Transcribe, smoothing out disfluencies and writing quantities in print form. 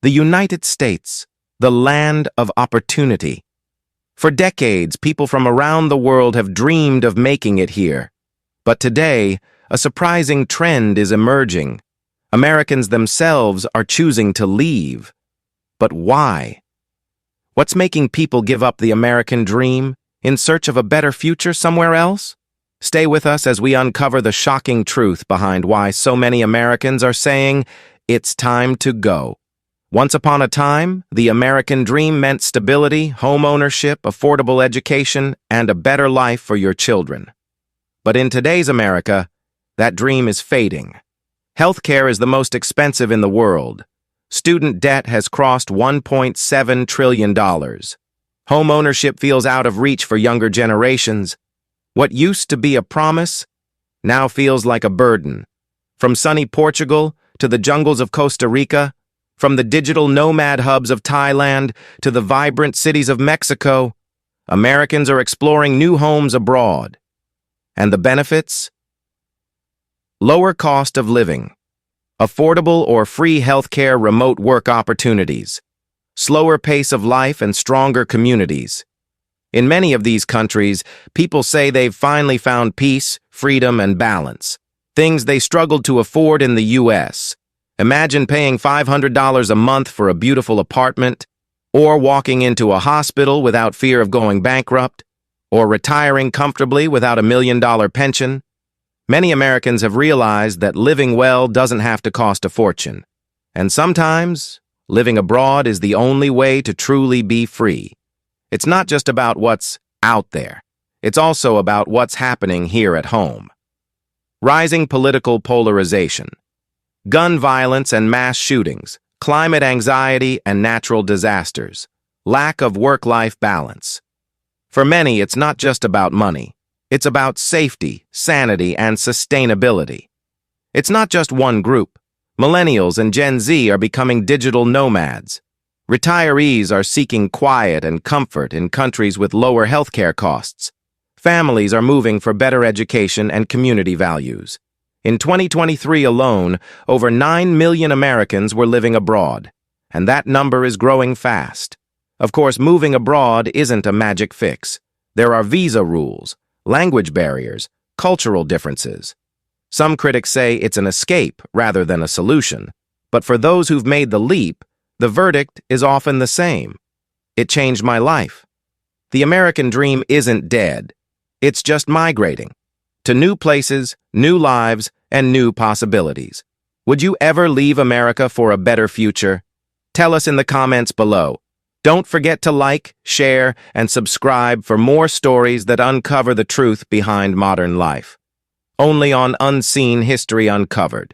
The United States, the land of opportunity. For decades, people from around the world have dreamed of making it here. But today, a surprising trend is emerging. Americans themselves are choosing to leave. But why? What's making people give up the American dream in search of a better future somewhere else? Stay with us as we uncover the shocking truth behind why so many Americans are saying, it's time to go. Once upon a time, the American dream meant stability, home ownership, affordable education, and a better life for your children. But in today's America, that dream is fading. Healthcare is the most expensive in the world. Student debt has crossed $1.7 trillion. Home ownership feels out of reach for younger generations. What used to be a promise now feels like a burden. From sunny Portugal to the jungles of Costa Rica, from the digital nomad hubs of Thailand to the vibrant cities of Mexico, Americans are exploring new homes abroad. And the benefits? Lower cost of living, affordable or free healthcare, remote work opportunities, slower pace of life, and stronger communities. In many of these countries, people say they've finally found peace, freedom, and balance, things they struggled to afford in the U.S. Imagine paying $500 a month for a beautiful apartment, or walking into a hospital without fear of going bankrupt, or retiring comfortably without a $1 million pension. Many Americans have realized that living well doesn't have to cost a fortune. And sometimes, living abroad is the only way to truly be free. It's not just about what's out there. It's also about what's happening here at home. Rising political polarization, gun violence and mass shootings, climate anxiety and natural disasters, lack of work-life balance. For many, it's not just about money. It's about safety, sanity, and sustainability. It's not just one group. Millennials and Gen Z are becoming digital nomads. Retirees are seeking quiet and comfort in countries with lower healthcare costs. Families are moving for better education and community values. In 2023 alone, over 9 million Americans were living abroad, and that number is growing fast. Of course, moving abroad isn't a magic fix. There are visa rules, language barriers, cultural differences. Some critics say it's an escape rather than a solution, but for those who've made the leap, the verdict is often the same. It changed my life. The American dream isn't dead. It's just migrating to new places, new lives, and new possibilities. Would you ever leave America for a better future? Tell us in the comments below. Don't forget to like, share, and subscribe for more stories that uncover the truth behind modern life. Only on Unseen History Uncovered.